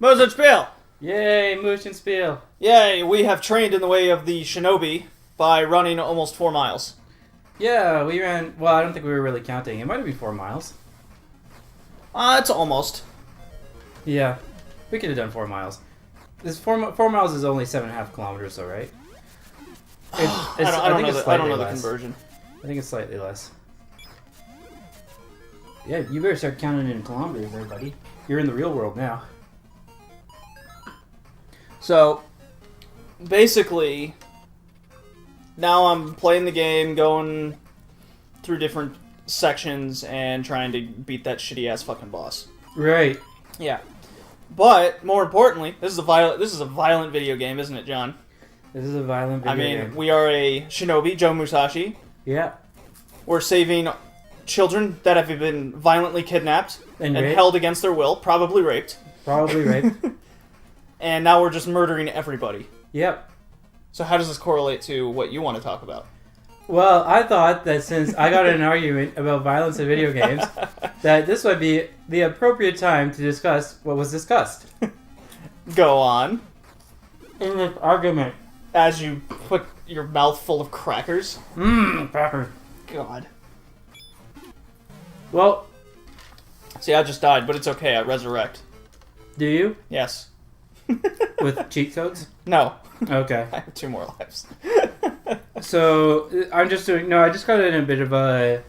Moosen Spiel! Yay, Moosen Spiel. Yay, we have trained in the way of the Shinobi by running almost 4 miles. Yeah, we ran... Well, I don't think we were really counting. It might have been 4 miles. It's almost. Yeah, we could have done 4 miles. This 4 miles is only 7.5 kilometers, though, right? I don't know the conversion. I think it's slightly less. Yeah, you better start counting in kilometers there, buddy. You're in the real world now. So, basically, now I'm playing the game, going through different sections, and trying to beat that shitty-ass fucking boss. Right. Yeah. But, more importantly, this is a violent video game, isn't it, John? This is a violent video game. We are a Shinobi, Joe Musashi. Yeah. We're saving children that have been violently kidnapped and held against their will, probably raped. Probably raped. And now we're just murdering everybody. Yep. So how does this correlate to what you want to talk about? Well, I thought that since I got in an argument about violence in video games, that this would be the appropriate time to discuss what was discussed. Go on. In this argument. As you put your mouth full of crackers. Crackers. God. Well. See, I just died, but it's okay. I resurrect. Do you? Yes. With cheat codes? No. Okay. I have 2 more lives. So, I'm just doing... No, I just got in a bit of a...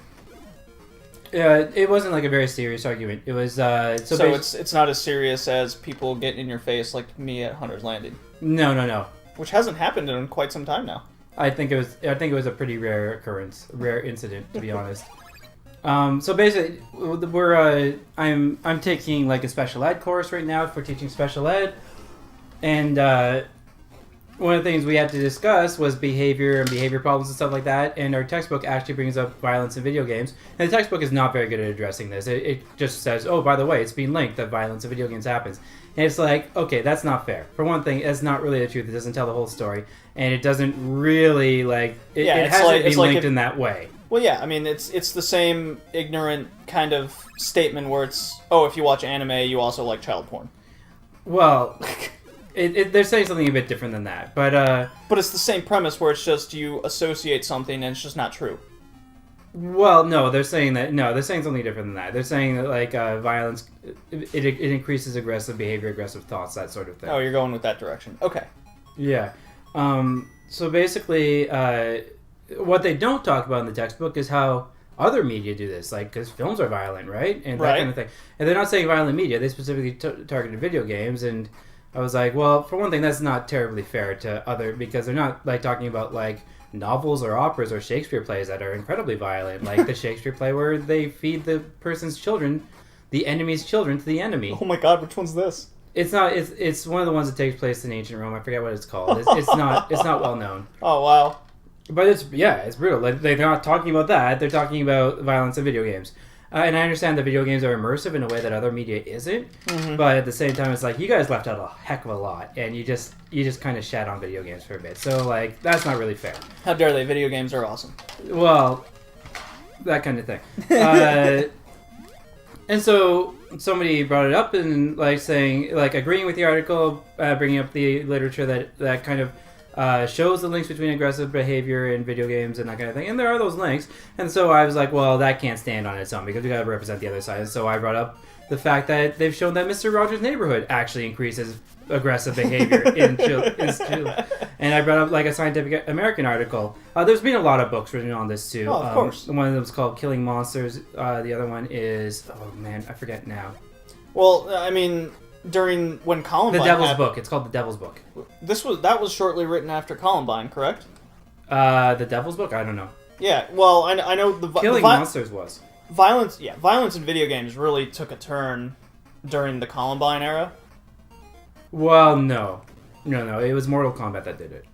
it wasn't like a very serious argument. It was... So it's not as serious as people getting in your face like me at Hunter's Landing. No. Which hasn't happened in quite some time now. I think it was a pretty rare occurrence, rare incident, to be honest. So basically, I'm taking like a special ed course right now for teaching special ed, and one of the things we had to discuss was behavior and behavior problems and stuff like that. And our textbook actually brings up violence in video games, and the textbook is not very good at addressing this. It just says, oh, by the way, it's being linked that violence in video games happens. And it's like, okay, that's not fair. For one thing, it's not really the truth. It doesn't tell the whole story, and it doesn't really it hasn't been linked in that way. Well, yeah, I mean, it's the same ignorant kind of statement where it's, oh, if you watch anime, you also like child porn. Well, they're saying something a bit different than that, but it's the same premise where it's just you associate something and it's just not true. Well, no, they're saying something different than that. They're saying that like violence, it increases aggressive behavior, aggressive thoughts, that sort of thing. Oh, you're going with that direction. Okay. Yeah. So basically, what they don't talk about in the textbook is how other media do this, like, because films are violent, right? And that kind of thing. And they're not saying violent media. They specifically targeted video games, and I was like, well, for one thing, that's not terribly fair to because they're not, like, talking about, like, novels or operas or Shakespeare plays that are incredibly violent, like the Shakespeare play where they feed the person's children, the enemy's children, to the enemy. Oh my god, which one's this? It's not. It's one of the ones that takes place in ancient Rome. I forget what it's called. It's not well known. Oh wow. But it's brutal. Like, they're not talking about that. They're talking about violence in video games. And I understand that video games are immersive in a way that other media isn't. Mm-hmm. But at the same time, it's like, you guys left out a heck of a lot, and you just kind of shat on video games for a bit. So, like, that's not really fair. How dare they? Video games are awesome. Well, that kind of thing. And so somebody brought it up and, like, saying, like, agreeing with the article, bringing up the literature that kind of shows the links between aggressive behavior in video games and that kind of thing. And there are those links. And so I was like, well, that can't stand on its own because we got to represent the other side. So I brought up the fact that they've shown that Mr. Rogers' Neighborhood actually increases aggressive behavior in children. And I brought up like a Scientific American article. There's been a lot of books written on this too. Oh, of course. One of them is called Killing Monsters. The other one is, oh man, I forget now. Well, I mean, when Columbine The Devil's Book. It's called The Devil's Book. That was shortly written after Columbine, correct? The Devil's Book? I don't know. Yeah, well, I know Killing Monsters was. Violence in video games really took a turn during the Columbine era. Well, no. It was Mortal Kombat that did it.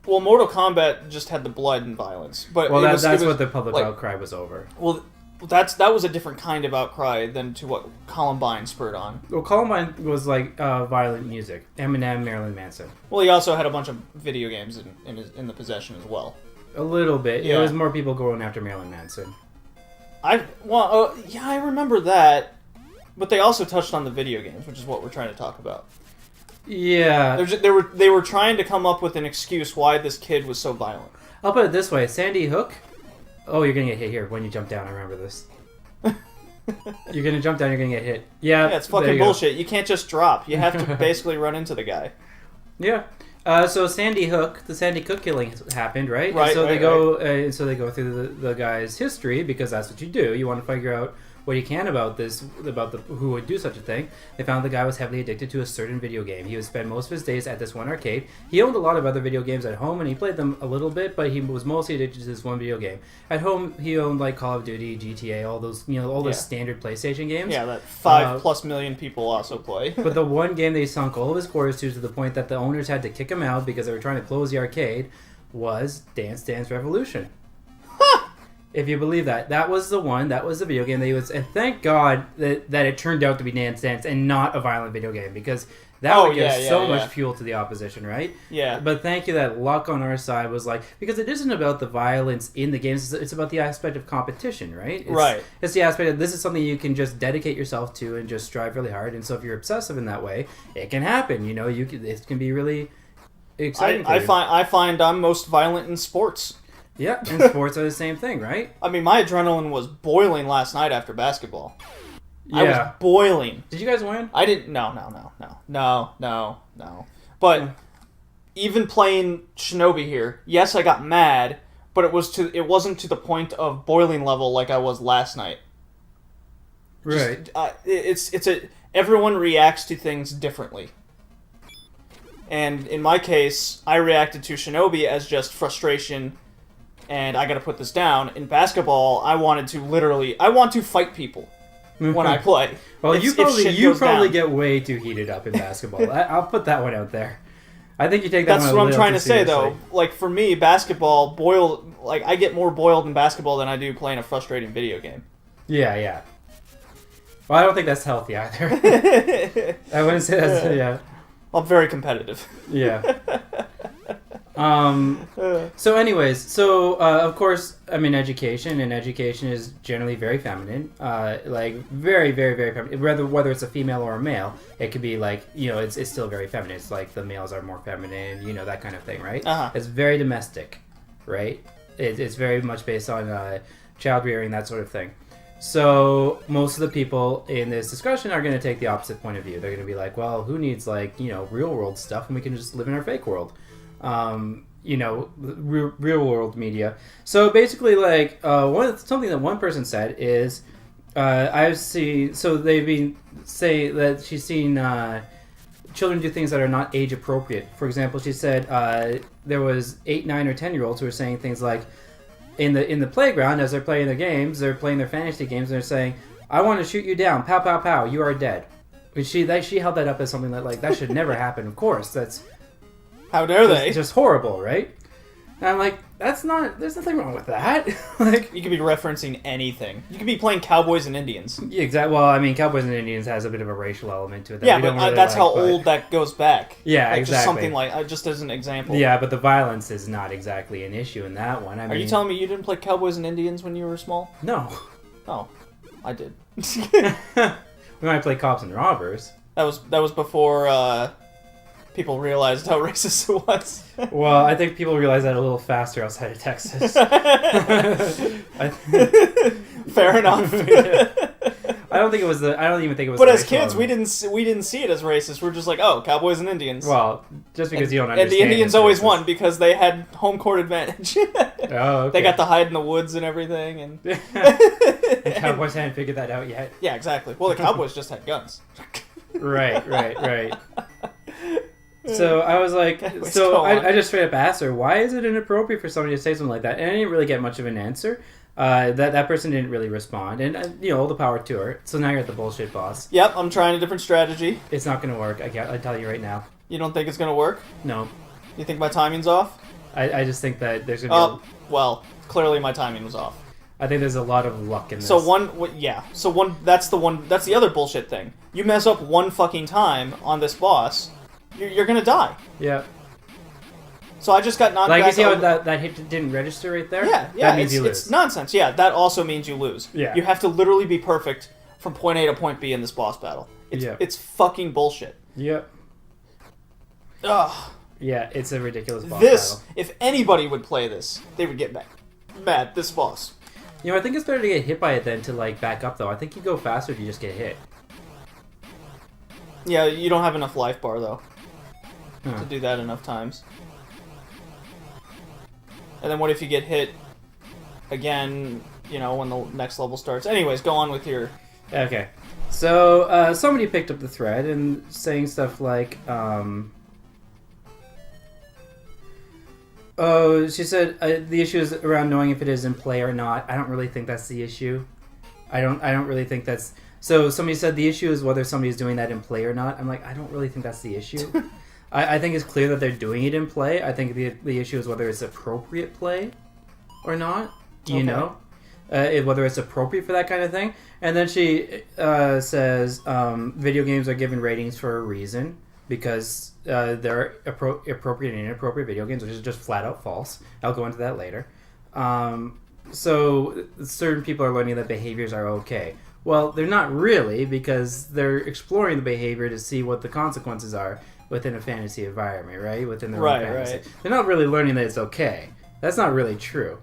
Well, Mortal Kombat just had the blood and violence, but that's what the public outcry was over. Well, that was a different kind of outcry than to what Columbine spurred on. Well, Columbine was like violent music. Eminem, Marilyn Manson. Well, he also had a bunch of video games in the possession as well. A little bit. Yeah. It was more people going after Marilyn Manson. I remember that, but they also touched on the video games, which is what we're trying to talk about. Yeah. They were trying to come up with an excuse why this kid was so violent. I'll put it this way: Sandy Hook. Oh, you're gonna get hit here when you jump down. I remember this. You're gonna jump down. You're gonna get hit. Yeah. Yeah, it's fucking bullshit. You can't just drop. You have to basically run into the guy. Yeah. So Sandy Hook, the Sandy Hook killing happened, right? Right. And so right, they go. right. So they go through the guy's history because that's what you do. You want to figure out what you can about this, about who would do such a thing. They found the guy was heavily addicted to a certain video game. He would spend most of his days at this one arcade. He owned a lot of other video games at home, and he played them a little bit, but he was mostly addicted to this one video game. At home, he owned like Call of Duty, GTA, all those, all the standard PlayStation games. Yeah, that 5+ million people also play. But the one game they sunk all of his quarters to the point that the owners had to kick him out because they were trying to close the arcade was Dance Dance Revolution. If you believe that. That was the one, that was the video game that he was... And thank God that it turned out to be Dance Dance and not a violent video game, because that would give so much fuel to the opposition, right? Yeah. But thank you that luck on our side was like... Because it isn't about the violence in the games, it's about the aspect of competition, right? Right. It's the aspect of this is something you can just dedicate yourself to and just strive really hard, and so if you're obsessive in that way, it can happen, it can be really exciting. I find I'm most violent in sports. Yeah, and sports are the same thing, right? I mean, my adrenaline was boiling last night after basketball. Yeah. I was boiling. Did you guys win? I didn't... No. But even playing Shinobi here, yes, I got mad, but it wasn't to the point of boiling level like I was last night. Right. Everyone reacts to things differently. And in my case, I reacted to Shinobi as just frustration, and I gotta put this down. In basketball, I want to fight people when I play. Well, you probably get way too heated up in basketball. I'll put that one out there. I think you take that. That's what I'm trying to say, though. Like for me, basketball I get more boiled in basketball than I do playing a frustrating video game. Yeah. Well, I don't think that's healthy either. I wouldn't say that's I'm very competitive. Yeah. So anyways, of course, I mean, education is generally very feminine, like very, very, very feminine. Whether it's a female or a male, it could be like, it's still very feminine. It's like the males are more feminine, that kind of thing, right? Uh-huh. It's very domestic, right? It's very much based on child rearing, that sort of thing. So most of the people in this discussion are going to take the opposite point of view. They're going to be like, well, who needs real world stuff, and we can just live in our fake world. Real world media. So basically, something that one person said is, I've seen. So they've been say that she's seen children do things that are not age appropriate. For example, she said there was 8, 9, or 10-year-olds who were saying things like, in the playground as they're playing their games, they're playing their fantasy games, and they're saying, "I want to shoot you down, pow pow pow, you are dead." And she held that up as something that should never happen. Of course, that's. How dare they? It's just horrible, right? And I'm like, there's nothing wrong with that. You could be referencing anything. You could be playing Cowboys and Indians. Yeah, exactly. Well, I mean, Cowboys and Indians has a bit of a racial element to it. But that's how old that goes back. Yeah, exactly. Just something just as an example. Yeah, but the violence is not exactly an issue in that one. Are you telling me you didn't play Cowboys and Indians when you were small? No. Oh, I did. We might play Cops and Robbers. That was before people realized how racist it was. Well, I think people realized that a little faster outside of Texas. Fair enough. I don't even think it was. But as kids, we didn't see it as racist. We're just like, oh, Cowboys and Indians. Well, just because you don't understand. And the Indians always won because they had home court advantage. Oh, okay. They got to hide in the woods and everything, and the Cowboys hadn't figured that out yet. Yeah, exactly. Well, the Cowboys just had guns. Right. So I was like, I just straight up asked her, why is it inappropriate for somebody to say something like that? And I didn't really get much of an answer. That person didn't really respond, and all the power to her. So now you're at the bullshit boss. Yep, I'm trying a different strategy. It's not going to work. I tell you right now. You don't think it's going to work? No. You think my timing's off? I just think that there's going to be. Well, clearly my timing was off. I think there's a lot of luck in this. So that's the other bullshit thing. You mess up one fucking time on this boss, you're gonna die. Yeah. So I just got knocked back. You see how that hit didn't register right there? Yeah, that means you lose. It's nonsense. Yeah, that also means you lose. Yeah. You have to literally be perfect from point A to point B in this boss battle. It's fucking bullshit. Yep. Ugh. Yeah, it's a ridiculous boss This, battle. if anybody would play this, they would get mad. This boss. You know, I think it's better to get hit by it than to, like, back up, though. I think you go faster if you just get hit. Yeah, you don't have enough life bar, though, Huh. to do that enough times. And then what if you get hit again, you know, when the next level starts? Anyways, go on with your... Okay. So, somebody picked up the thread and saying stuff like, oh, she said the issue is around knowing if it is in play or not. I don't really think that's the issue. I don't really think that's... So, somebody said the issue is whether somebody's doing that in play or not. I'm like, I don't really think that's the issue. I think it's clear that they're doing it in play. I think the issue is whether it's appropriate play or not. You know? Whether it's appropriate for that kind of thing. And then she says video games are given ratings for a reason because they're appropriate and inappropriate video games, which is just flat out false. I'll go into that later. So certain people are learning that behaviors are okay. Well, they're not really, because they're exploring the behavior to see what the consequences are within a fantasy environment, right? Within their own fantasy. Right. They're not really learning that it's okay. That's not really true.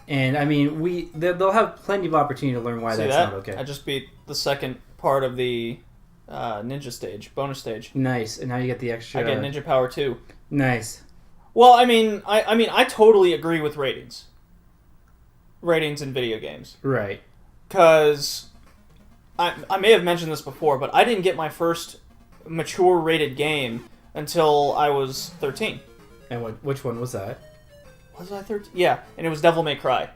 And I mean, they'll have plenty of opportunity to learn why See that's that? not okay. I just beat the second part of the ninja stage, bonus stage. Nice, and now you get the extra. I get ninja power too. Nice. Well, I mean, I totally agree with ratings in video games, Right. because I may have mentioned this before, but I didn't get my first mature rated game until I was 13. And which one was that? Was I 13? Yeah, and it was Devil May Cry.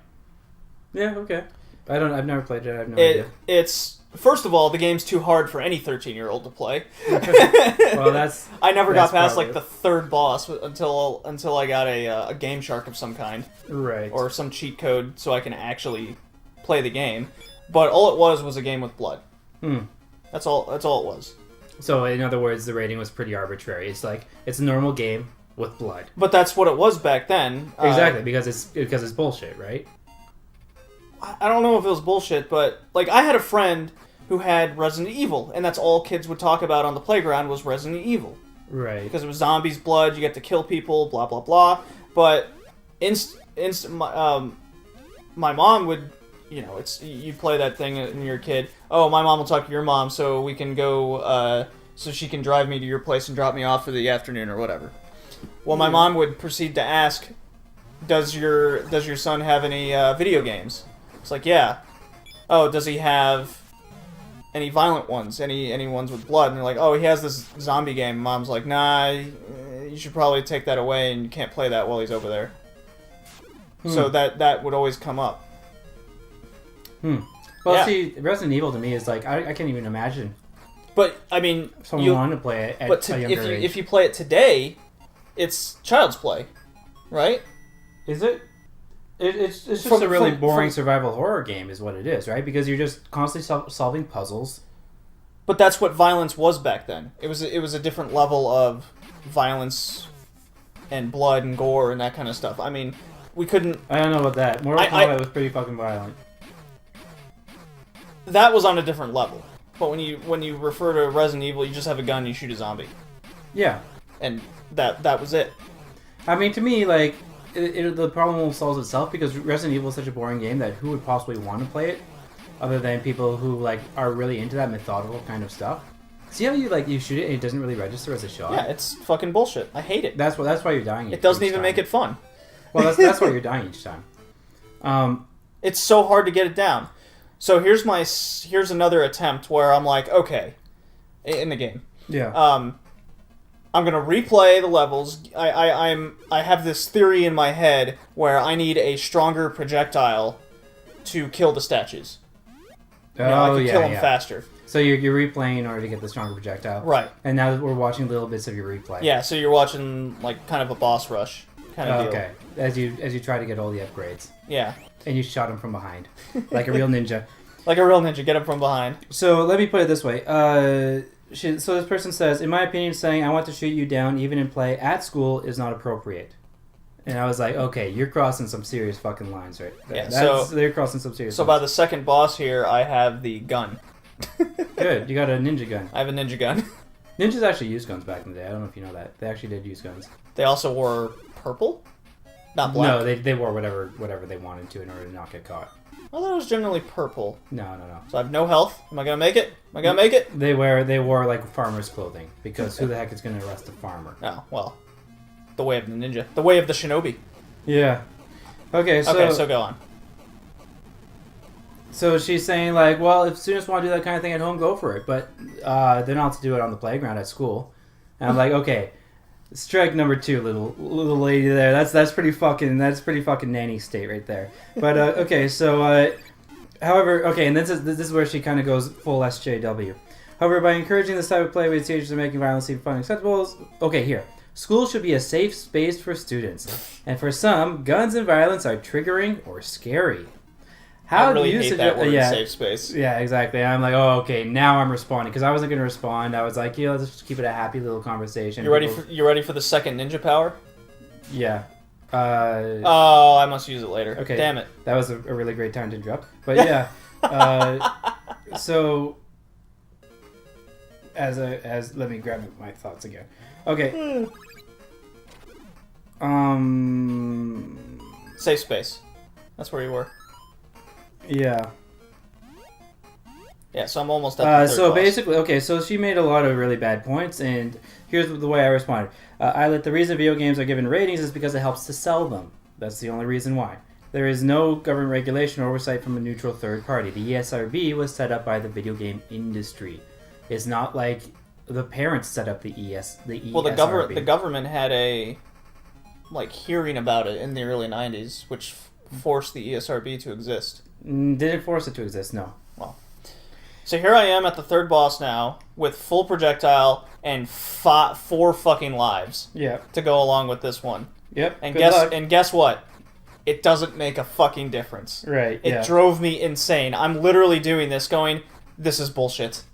Yeah. Okay. I've never played it. I have no idea. It's first of all, the game's too hard for any 13-year-old to play. Well, that's. I never got past probably... like the third boss until I got a Game Shark of some kind, Right. or some cheat code so I can actually play the game. But all it was a game with blood. That's all it was. So in other words, the rating was pretty arbitrary. It's like it's a normal game with blood. But that's what it was back then. Exactly, because it's bullshit, right? I don't know if it was bullshit, but like I had a friend who had Resident Evil, and that's all kids would talk about on the playground was Resident Evil. Right. Because it was zombies, blood, you get to kill people, blah blah blah. But my mom would, you know, you play that thing when you're a kid. Oh, my mom will talk to your mom so we can go, so she can drive me to your place and drop me off for the afternoon or whatever. Well, my mom would proceed to ask, does your son have any video games? It's like, yeah. Oh, does he have any violent ones? Any ones with blood? And they're like, oh, he has this zombie game. Mom's like, nah, you should probably take that away, and you can't play that while he's over there. So that would always come up. Well, Yeah. see, Resident Evil to me is like I can't even imagine But I mean, someone wanting to play it at a younger age. if you play it today, it's child's play, right? Is it? It's just From- a really from- boring from- survival horror game, is what it is, right? Because you're just constantly solving puzzles. But that's what violence was back then. It was a different level of violence and blood and gore and that kind of stuff. I mean, we couldn't. I don't know about that. Mortal Kombat was pretty fucking violent. That was on a different level. But when you refer to Resident Evil, you just have a gun, you shoot a zombie, Yeah. and that was it. I mean, to me, like, the problem solves itself because Resident Evil is such a boring game that who would possibly want to play it, other than people who like are really into that methodical kind of stuff. See how you shoot it and it doesn't really register as a shot. Yeah, it's fucking bullshit. I hate it. That's why you're dying. It doesn't even make it fun. Well, that's why you're dying each time. It's so hard to get it down. So here's another attempt where I'm like, okay, in the game. Yeah. I'm gonna replay the levels. I have this theory in my head where I need a stronger projectile to kill the statues. You know, I can kill them faster. So you're replaying in order to get the stronger projectile. Right. And now we're watching little bits of your replay. Yeah, so you're watching like kind of a boss rush kind of deal. Okay. As you try to get all the upgrades. Yeah. And you shot him from behind, like a real ninja. Like a real ninja, get him from behind. So let me put it this way. So this person says, in my opinion, saying I want to shoot you down even in play at school is not appropriate. And I was like, okay, you're crossing some serious fucking lines right there. Yeah, they're crossing some serious So lines. by the second boss here, I have the gun. Good, you got a ninja gun. I have a ninja gun. Ninjas actually used guns back in the day. I don't know if you know that. They actually did use guns. They also wore purple? Not black? No, they wore whatever they wanted to in order to not get caught. I thought it was generally purple. No. So I have no health. Am I gonna make it? Am I gonna make it? They wore like farmer's clothing because who the heck is gonna arrest a farmer? Oh, well. The way of the ninja. The way of the shinobi. Yeah. Okay, so go on. So she's saying, like, well, if students want to do that kind of thing at home, go for it. But they're not to do it on the playground at school. And I'm like, okay, strike number 2, little lady there. That's pretty fucking nanny state right there. But okay, so however, okay, and this is where she kind of goes full SJW. However, by encouraging this type of play with teachers and making violence seem fun and acceptable, okay, here. School should be a safe space for students. And for some, guns and violence are triggering or scary. How I really do you hate that word, safe space. Yeah, exactly. I'm like, oh, okay, now I'm responding. Because I wasn't going to respond. I was like, yeah, let's just keep it a happy little conversation. You ready for the second ninja power? Yeah. Oh, I must use it later. Okay. Damn it. That was a really great time to interrupt. But yeah. So, let me grab my thoughts again. Okay. Safe space. That's where you were. Yeah. Yeah, so I'm almost at the third So boss. basically, okay, so she made a lot of really bad points, and here's the way I responded. The reason video games are given ratings is because it helps to sell them. That's the only reason why. There is no government regulation or oversight from a neutral third party. The ESRB was set up by the video game industry. It's not like the parents set up the ESRB. Well, the government had a hearing about it in the early 90s, which forced the ESRB to exist. Didn't force it to exist, no. Well, so here I am at the third boss now with full projectile and 4 fucking lives. Yeah. To go along with this one. Yep. And Good guess what? It doesn't make a fucking difference. Right. It drove me insane. I'm literally doing this, going, "This is bullshit."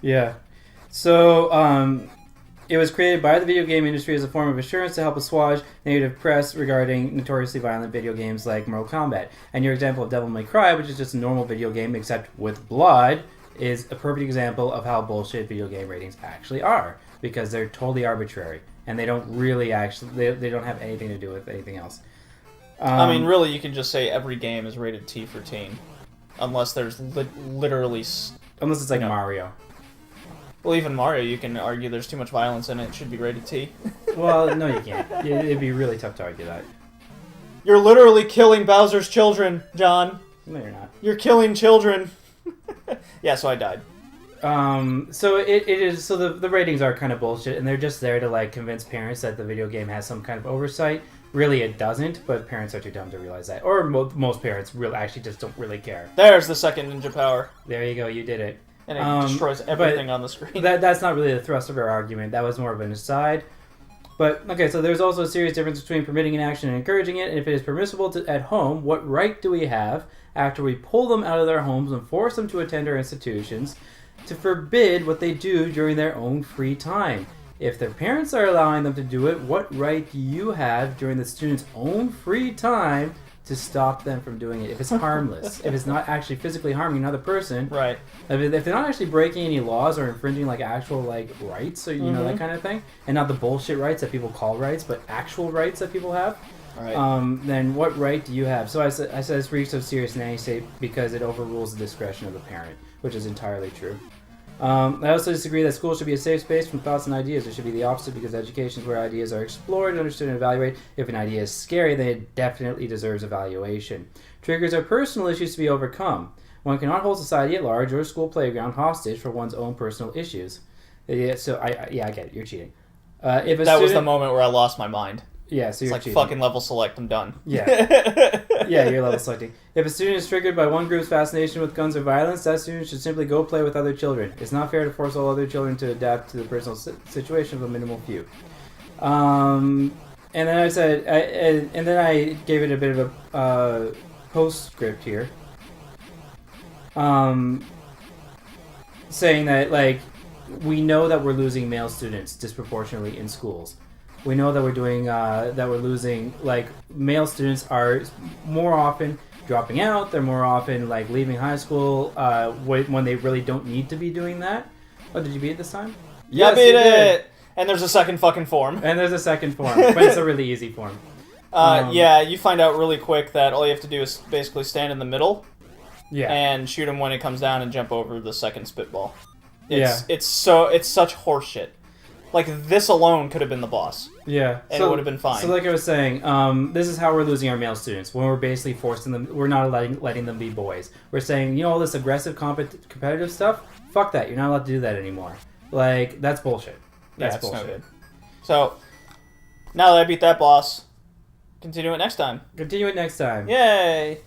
Yeah. So, it was created by the video game industry as a form of assurance to help assuage negative press regarding notoriously violent video games like Mortal Kombat. And your example of Devil May Cry, which is just a normal video game except with blood, is a perfect example of how bullshit video game ratings actually are. Because they're totally arbitrary. And they don't really they don't have anything to do with anything else. I mean, really, you can just say every game is rated T for teen. Unless there's literally... Unless it's like Mario. Well, even Mario, you can argue there's too much violence in it. It should be rated T. Well, no, you can't. It'd be really tough to argue that. You're literally killing Bowser's children, John. No, you're not. You're killing children. Yeah, so I died. So it is. So the ratings are kind of bullshit, and they're just there to convince parents that the video game has some kind of oversight. Really, it doesn't, but parents are too dumb to realize that. Or most parents really actually just don't really care. There's the second ninja power. There you go. You did it. And it destroys everything on the screen. That's not really the thrust of our argument. That was more of an aside. But, okay, so there's also a serious difference between permitting an action and encouraging it. And if it is permissible at home, what right do we have, after we pull them out of their homes and force them to attend our institutions, to forbid what they do during their own free time? If their parents are allowing them to do it, what right do you have during the student's own free time to stop them from doing it if it's harmless, if it's not actually physically harming another person? Right. If they're not actually breaking any laws or infringing actual rights or you know that kind of thing, and not the bullshit rights that people call rights, but actual rights that people have, right. Then what right do you have? So I said it's reached of serious nanny state because it overrules the discretion of the parent, which is entirely true. I also disagree that school should be a safe space from thoughts and ideas. It should be the opposite because education is where ideas are explored, understood, and evaluated. If an idea is scary, then it definitely deserves evaluation. Triggers are personal issues to be overcome. One cannot hold society at large or a school playground hostage for one's own personal issues. Yeah, so I get it. You're cheating. Was the moment where I lost my mind. Yeah, so you're cheating. fucking level select. I'm done. Yeah. Yeah, you're level selecting. If a student is triggered by one group's fascination with guns or violence, that student should simply go play with other children. It's not fair to force all other children to adapt to the personal situation of a minimal few. And then I said, and then I gave it a bit of a postscript here, saying that we know that we're losing male students disproportionately in schools. We know that we're losing, male students are more often dropping out. They're more often, leaving high school when they really don't need to be doing that. Oh, did you beat it this time? Yes, beat you did. it! And there's a second fucking form. And there's a second form, but it's a really easy form. Yeah, you find out really quick that all you have to do is basically stand in the middle Yeah. and shoot him when it comes down and jump over the second spitball. Yeah. It's such horseshit. Like, this alone could have been the boss. Yeah. And it would have been fine. So like I was saying, this is how we're losing our male students. When we're basically forcing them, we're not letting them be boys. We're saying, you know, all this aggressive competitive stuff, fuck that. You're not allowed to do that anymore. Like, that's bullshit. That's it's bullshit. no good. So, now that I beat that boss, continue it next time. Continue it next time. Yay!